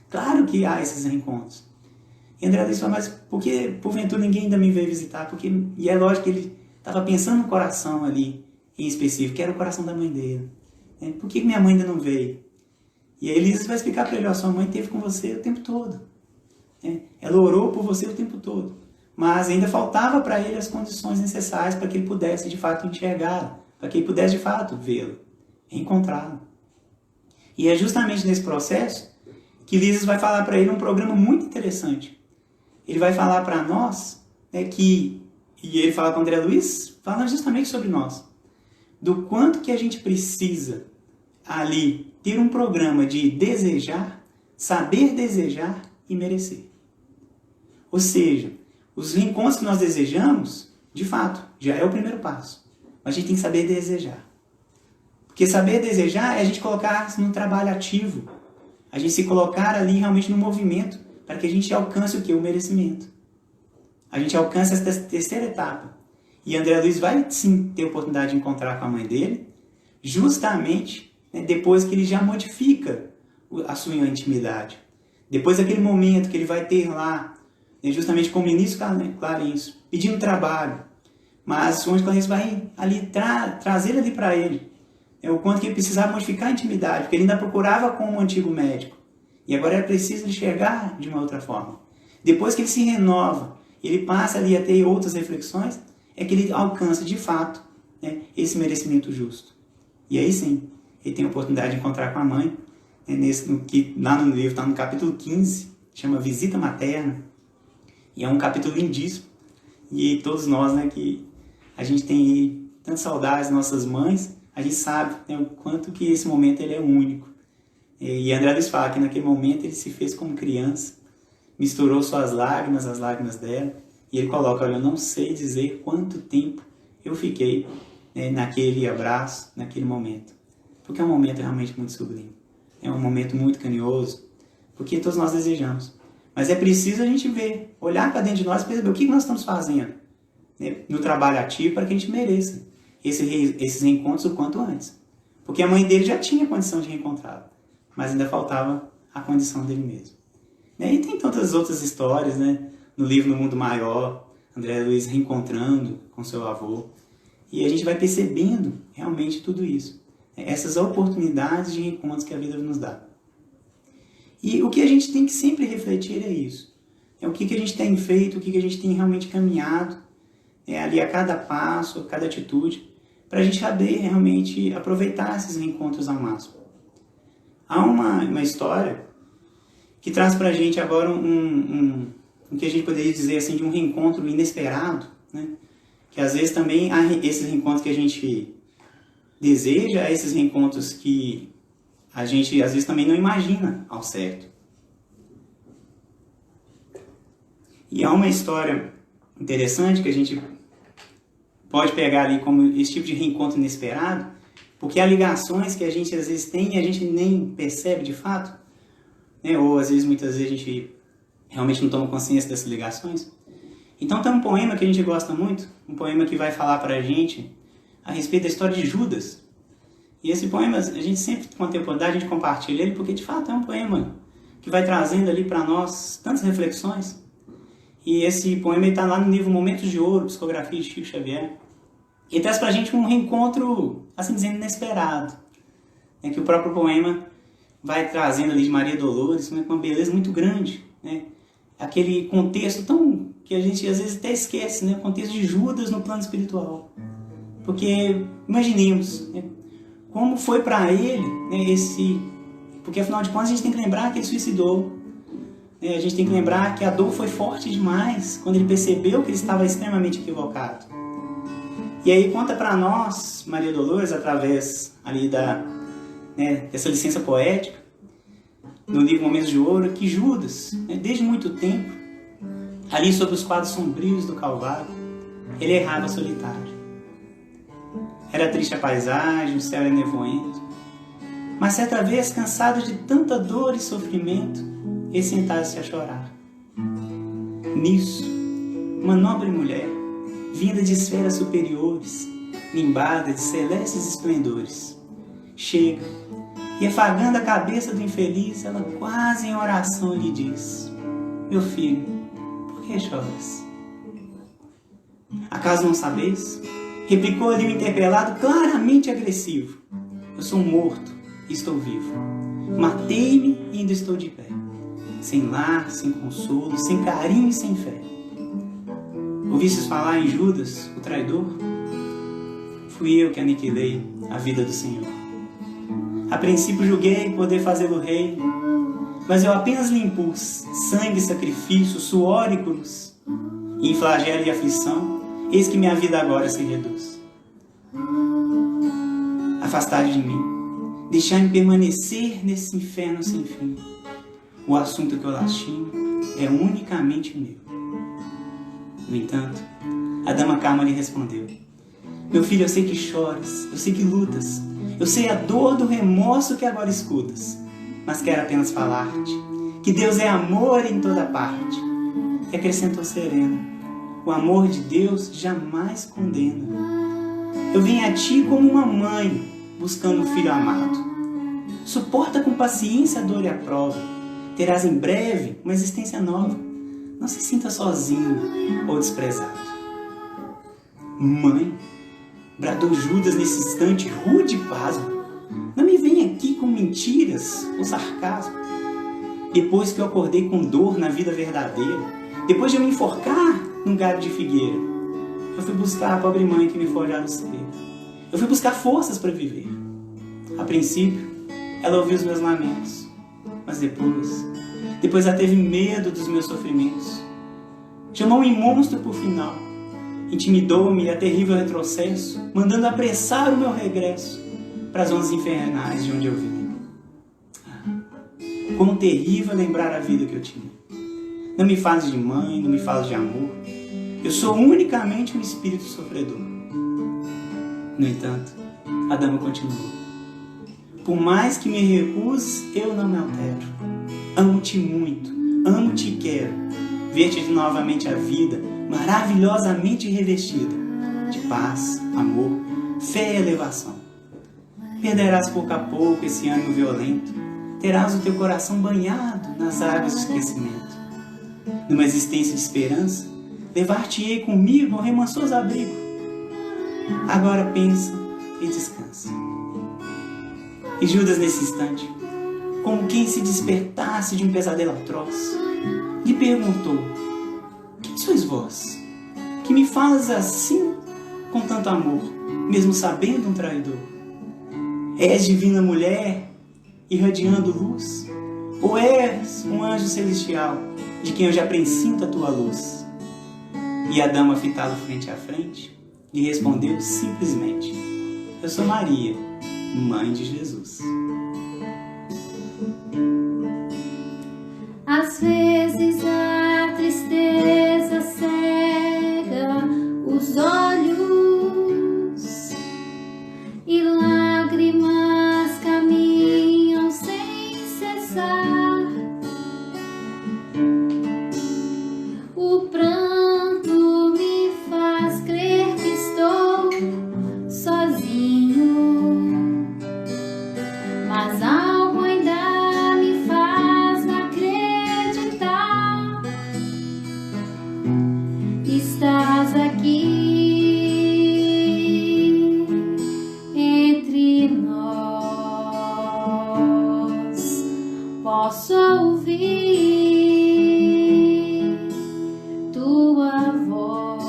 Claro que há esses reencontros. E André Luiz fala, mas por que porventura ninguém ainda me veio visitar? E é lógico que ele estava pensando no coração ali, em específico, que era o coração da mãe dele. Por que minha mãe ainda não veio? E aí Lísias vai explicar para ele, ó, sua mãe esteve com você o tempo todo. Né? Ela orou por você o tempo todo. Mas ainda faltava para ele as condições necessárias para que ele pudesse de fato enxergá-la, para que ele pudesse de fato vê-la, reencontrá-la. E é justamente nesse processo que Lísias vai falar para ele um programa muito interessante. Ele vai falar para nós, né, e ele fala com o André Luiz, falando justamente sobre nós, do quanto que a gente precisa ali ter um programa de desejar, saber desejar e merecer. Ou seja, os reencontros que nós desejamos, de fato, já é o primeiro passo. Mas a gente tem que saber desejar. Porque saber desejar é a gente colocar-se no trabalho ativo. A gente se colocar ali realmente no movimento para que a gente alcance o quê? O merecimento. A gente alcance essa terceira etapa. E André Luiz vai sim ter a oportunidade de encontrar com a mãe dele, justamente, né, depois que ele já modifica a sua intimidade. Depois daquele momento que ele vai ter lá, né, justamente com o ministro Clarencio, pedindo trabalho, mas onde Clarencio vai ali trazer ali para ele, né, o quanto que ele precisava modificar a intimidade, porque ele ainda procurava com o antigo médico. E agora era preciso enxergar de uma outra forma. Depois que ele se renova, ele passa ali a ter outras reflexões, é que ele alcança de fato, né, esse merecimento justo. E aí sim, ele tem a oportunidade de encontrar com a mãe, né, lá no livro, está no capítulo 15, chama Visita Materna, e é um capítulo lindíssimo. E todos nós, né, que a gente tem tantas saudades das nossas mães, a gente sabe, né, o quanto que esse momento ele é único. E André Luiz fala que naquele momento ele se fez como criança, misturou suas lágrimas, as lágrimas dela, e ele coloca, olha, eu não sei dizer quanto tempo eu fiquei, né, naquele abraço, naquele momento. Porque é um momento realmente muito sublime. É um momento muito carinhoso, porque todos nós desejamos. Mas é preciso a gente ver, olhar para dentro de nós e perceber o que nós estamos fazendo, né, no trabalho ativo para que a gente mereça esses reencontros o quanto antes. Porque a mãe dele já tinha condição de reencontrá-lo, mas ainda faltava a condição dele mesmo. E tem tantas outras histórias, né? No livro No Mundo Maior, André Luiz reencontrando com seu avô. E a gente vai percebendo realmente tudo isso. Essas oportunidades de reencontros que a vida nos dá. E o que a gente tem que sempre refletir é isso. É o que a gente tem feito, o que a gente tem realmente caminhado, ali a cada passo, a cada atitude, para a gente saber realmente aproveitar esses reencontros ao máximo. Há uma história que traz para a gente agora o que a gente poderia dizer assim, de um reencontro inesperado, né? Que às vezes também há esses reencontros que a gente deseja, esses reencontros que a gente às vezes também não imagina ao certo. E há uma história interessante que a gente pode pegar ali como esse tipo de reencontro inesperado, porque há ligações que a gente às vezes tem e a gente nem percebe de fato, né? Ou às vezes, muitas vezes, a gente realmente não toma consciência dessas ligações. Então tem um poema que a gente gosta muito, um poema que vai falar para a gente a respeito da história de Judas. E esse poema, a gente sempre, com a oportunidade, a gente compartilha ele, porque de fato é um poema que vai trazendo ali para nós tantas reflexões. E esse poema está lá no livro Momentos de Ouro, Psicografia de Chico Xavier. E traz para a gente um reencontro, assim dizendo, inesperado. É que o próprio poema vai trazendo ali de Maria Dolores, com uma beleza muito grande, né? Aquele contexto tão que a gente às vezes até esquece, né? O contexto de Judas no plano espiritual. Porque imaginemos, né, como foi para ele, né, porque afinal de contas a gente tem que lembrar que ele suicidou. A gente tem que lembrar que a dor foi forte demais quando ele percebeu que ele estava extremamente equivocado. E aí conta para nós, Maria Dolores, através ali dessa licença poética, no livro Momentos de Ouro, que Judas, desde muito tempo, ali sobre os quadros sombrios do Calvário, ele errava solitário. Era triste a paisagem, o céu era nevoento, mas certa vez, cansado de tanta dor e sofrimento, ele sentava-se a chorar. Nisso, uma nobre mulher, vinda de esferas superiores, nimbada de celestes esplendores, chega e, afagando a cabeça do infeliz, ela quase em oração lhe diz: meu filho, por que choras? Acaso não sabes? Replicou ali o interpelado, claramente agressivo: eu sou morto e estou vivo. Matei-me e ainda estou de pé, sem lar, sem consolo, sem carinho e sem fé. Ouvistes falar em Judas, o traidor? Fui eu que aniquilei a vida do Senhor. A princípio julguei poder fazê-lo rei, mas eu apenas lhe impus sangue, sacrifício, suor e cruz. E em flagelo e aflição, eis que minha vida agora se reduz. Afastai de mim, deixai-me permanecer nesse inferno sem fim. O assunto que eu lastimo é unicamente meu. No entanto, a dama calma lhe respondeu: meu filho, eu sei que choras, eu sei que lutas, eu sei a dor do remorso que agora escutas, mas quero apenas falar-te que Deus é amor em toda parte. E acrescentou serena: o amor de Deus jamais condena. Eu venho a ti como uma mãe buscando um filho amado. Suporta com paciência a dor e a prova. Terás em breve uma existência nova. Não se sinta sozinho ou desprezado. Mãe, bradou Judas nesse instante rude pasmo. Não me venha aqui com mentiras ou sarcasmo. Depois que eu acordei com dor na vida verdadeira, depois de eu me enforcar num galho de figueira, eu fui buscar a pobre mãe que me forjara o ser. Eu fui buscar forças para viver. A princípio, ela ouviu os meus lamentos, mas depois ela teve medo dos meus sofrimentos. Chamou-me monstro por final. Intimidou-me a terrível retrocesso, mandando apressar o meu regresso para as ondas infernais de onde eu vim. Quão terrível é lembrar a vida que eu tinha. Não me fales de mãe, não me fales de amor. Eu sou unicamente um espírito sofredor. No entanto, a dama continuou: por mais que me recuses, eu não me altero. Amo-te muito, amo-te e quero ver-te novamente a vida maravilhosamente revestida de paz, amor, fé e elevação. Perderás pouco a pouco esse ânimo violento, terás o teu coração banhado nas águas do esquecimento. Numa existência de esperança, levar-te-ei comigo ao remansoso abrigo. Agora pensa e descansa. E Judas, nesse instante, como quem se despertasse de um pesadelo atroz, lhe perguntou: quem sois vós, que me falas assim com tanto amor, mesmo sabendo um traidor? És divina mulher, irradiando luz? Ou és um anjo celestial, de quem eu já presinto a tua luz? E a dama, fitá-lo frente a frente, lhe respondeu simplesmente: eu sou Maria, mãe de Jesus. Às vezes a tristeza cega os olhos e lágrimas caminham sem cessar. O pranto me faz crer que estou sozinho, mas algo ainda me faz acreditar. Estás aqui entre nós, posso ouvir tua voz.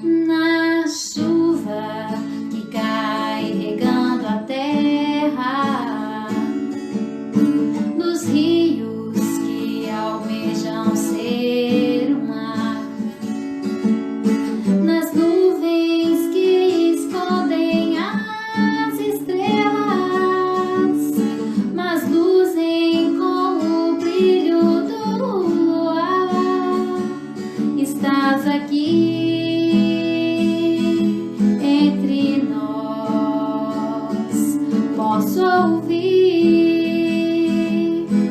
Na chuva que cai regando a terra, nos rios que almejam ser o mar, nas nuvens que escondem as estrelas, mas luzem com o brilho do luar. Estás aqui entre nós, posso ouvir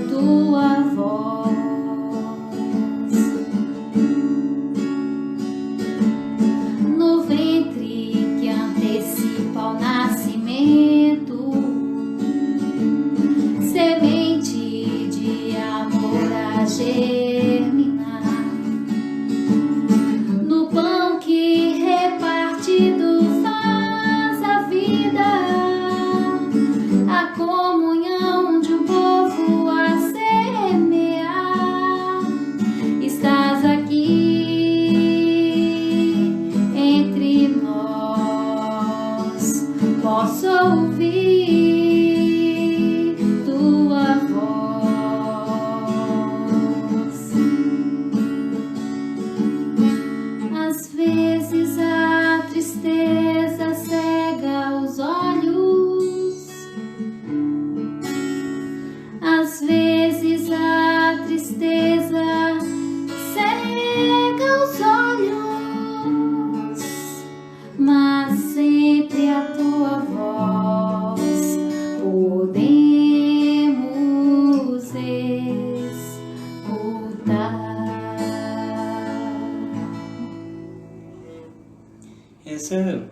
tua voz. No ventre que antecipa o nascimento, semente de amor a germinar. No pão que repartido faz a vida Essa é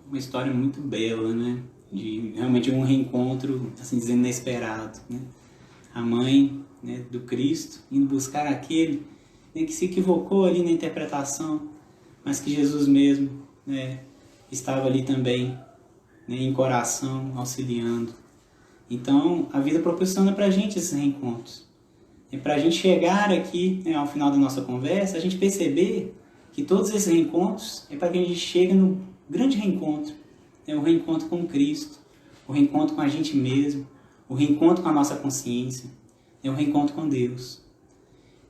uma história muito bela, né? De realmente um reencontro, assim dizendo, inesperado, né? A mãe, né, do Cristo indo buscar aquele, né, que se equivocou ali na interpretação, mas que Jesus mesmo, né, estava ali também, né, em coração, auxiliando. Então, a vida proporciona para a gente esses reencontros. E para a gente chegar aqui, né, ao final da nossa conversa, a gente perceber que todos esses reencontros é para que a gente chegue no grande reencontro, né, o reencontro com Cristo, o reencontro com a gente mesmo, o reencontro com a nossa consciência, né, o reencontro com Deus.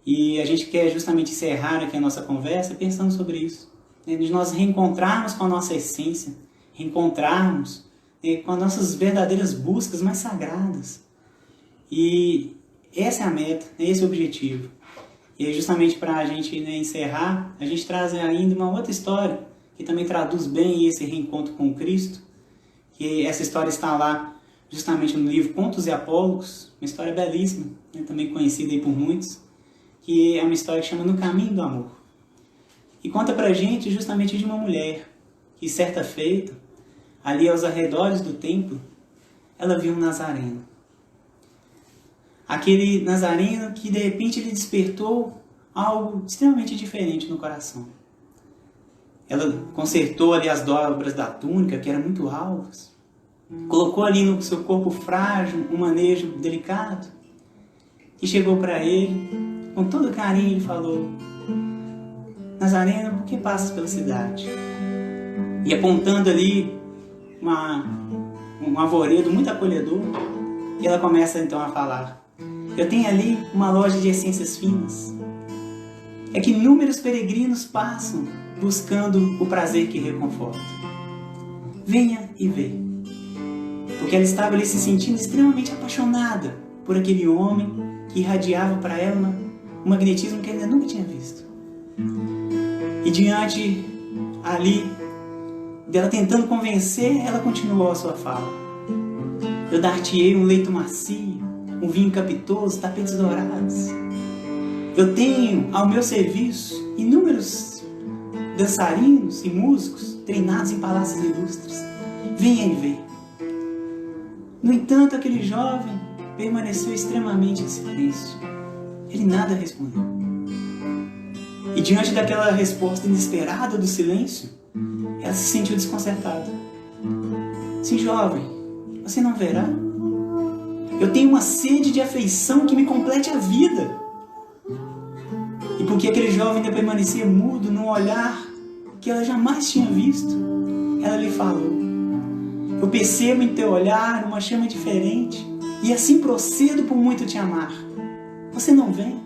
E a gente quer justamente encerrar aqui a nossa conversa pensando sobre isso, né, de nós reencontrarmos com a nossa essência, reencontrarmos, né, com as nossas verdadeiras buscas mais sagradas. E essa é a meta, esse é o objetivo. E justamente para a gente, né, encerrar, a gente traz ainda uma outra história que também traduz bem esse reencontro com Cristo, que essa história está lá justamente no livro Contos e Apólogos, uma história belíssima, né, também conhecida aí por muitos, que é uma história que chama No Caminho do Amor. E conta pra gente justamente de uma mulher que, certa feita, ali aos arredores do templo, ela viu um nazareno. Aquele nazareno que de repente lhe despertou algo extremamente diferente no coração. Ela consertou ali as dobras da túnica, que eram muito alvas, colocou ali no seu corpo frágil um manejo delicado e chegou para ele, com todo carinho, e falou: Nazareno, por que passas pela cidade? E apontando ali um arvoredo muito acolhedor, e ela começa então a falar: eu tenho ali uma loja de essências finas. É que inúmeros peregrinos passam buscando o prazer que reconforta. Venha e vê. Porque ela estava ali se sentindo extremamente apaixonada por aquele homem que irradiava para ela um magnetismo que ela ainda nunca tinha visto. E diante ali dela tentando convencer, ela continuou a sua fala: eu dar-te-ei um leito macio, um vinho capitoso, tapetes dourados. Eu tenho ao meu serviço inúmeros dançarinos e músicos treinados em palácios ilustres. Venha e vê. No entanto, aquele jovem permaneceu extremamente em silêncio. Ele nada respondeu. E diante daquela resposta inesperada do silêncio, ela se sentiu desconcertada. Sim, jovem, você não verá? Eu tenho uma sede de afeição que me complete a vida. E porque aquele jovem ainda permanecia mudo num olhar que ela jamais tinha visto, ela lhe falou: eu percebo em teu olhar uma chama diferente, e assim procedo por muito te amar. Você não vem?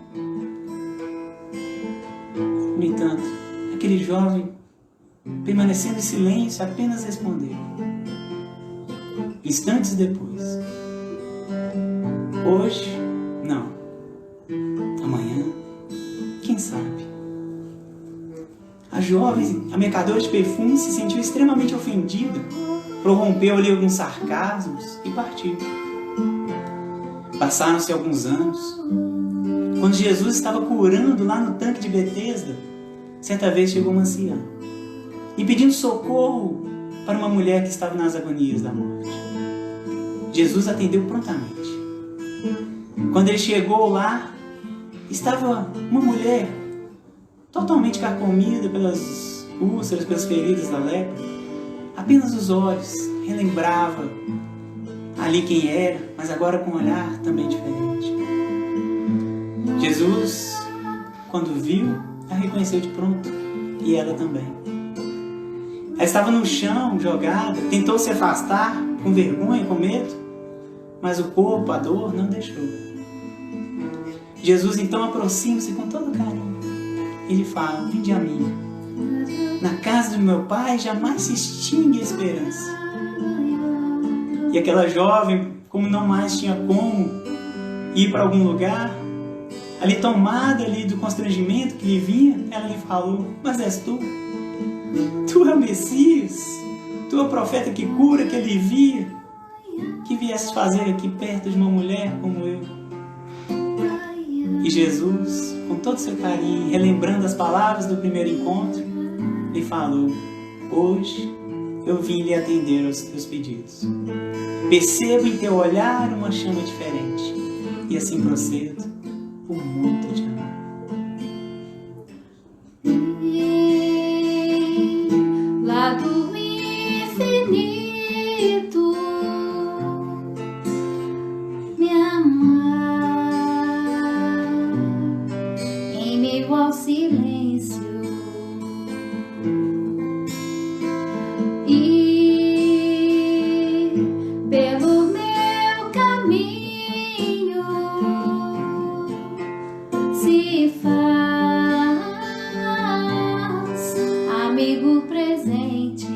No entanto, aquele jovem, permanecendo em silêncio, apenas respondeu. Instantes depois: hoje, não. Amanhã, quem sabe? A jovem, a mercadora de perfume, se sentiu extremamente ofendida, prorrompeu ali alguns sarcasmos e partiu. Passaram-se alguns anos. Quando Jesus estava curando lá no tanque de Betesda, certa vez chegou uma anciã e pedindo socorro para uma mulher que estava nas agonias da morte. Jesus atendeu prontamente. Quando ele chegou lá, estava uma mulher totalmente carcomida pelas úlceras, pelas feridas da lepra. Apenas os olhos relembrava ali quem era, mas agora com um olhar também diferente. Jesus, quando viu, a reconheceu de pronto, e ela também. Ela estava no chão, jogada, tentou se afastar, com vergonha, com medo, mas o corpo, a dor, não deixou. Jesus então aproxima-se com todo carinho. Ele fala: vinde a mim. Na casa do meu pai jamais se extingue a esperança. E aquela jovem, como não mais tinha como ir para algum lugar, ali tomada ali do constrangimento que lhe vinha, ela lhe falou: mas és tu? Tu é o Messias? Tu é o profeta que cura, que alivia? Que vieste fazer aqui perto de uma mulher como eu? E E Jesus, com todo o seu carinho, relembrando as palavras do primeiro encontro, lhe falou: hoje eu vim lhe atender aos teus pedidos. Percebo em teu olhar uma chama diferente, e assim procedo por muito te amar. Lá do infinito me amar em meio ao silêncio e pelo meu caminho se faz amigo presente.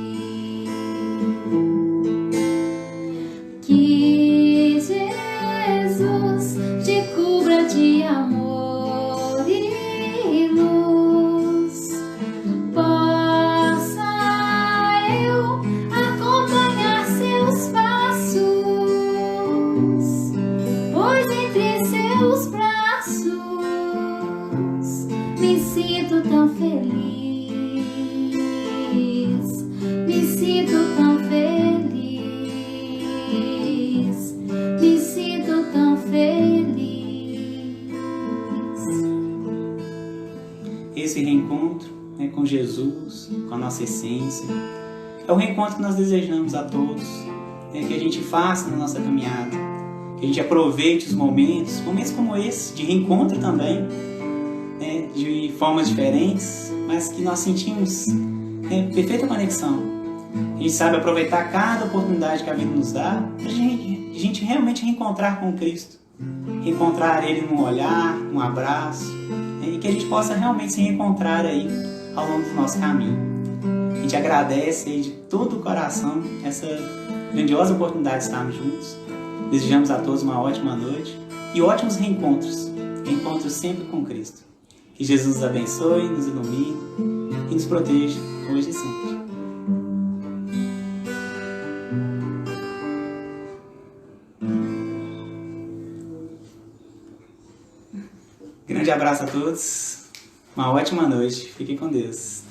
Que Jesus te cubra de amor e luz, possa eu acompanhar seus passos, pois entre seus braços me sinto tão feliz, me sinto tão feliz, me sinto tão feliz. Esse reencontro, né, com Jesus, com a nossa essência, é o reencontro que nós desejamos a todos, né, que a gente faça na nossa caminhada, que a gente aproveite os momentos como esse, de reencontro também, né, de formas diferentes, mas que nós sentimos, né, perfeita conexão. A gente sabe aproveitar cada oportunidade que a vida nos dá para a gente realmente reencontrar com Cristo, reencontrar Ele num olhar, num abraço, né, e que a gente possa realmente se reencontrar aí ao longo do nosso caminho. A gente agradece aí de todo o coração essa grandiosa oportunidade de estarmos juntos. Desejamos a todos uma ótima noite e ótimos reencontros sempre com Cristo. Que Jesus nos abençoe, nos ilumine e nos proteja hoje e sempre. Grande abraço a todos, uma ótima noite, fiquem com Deus.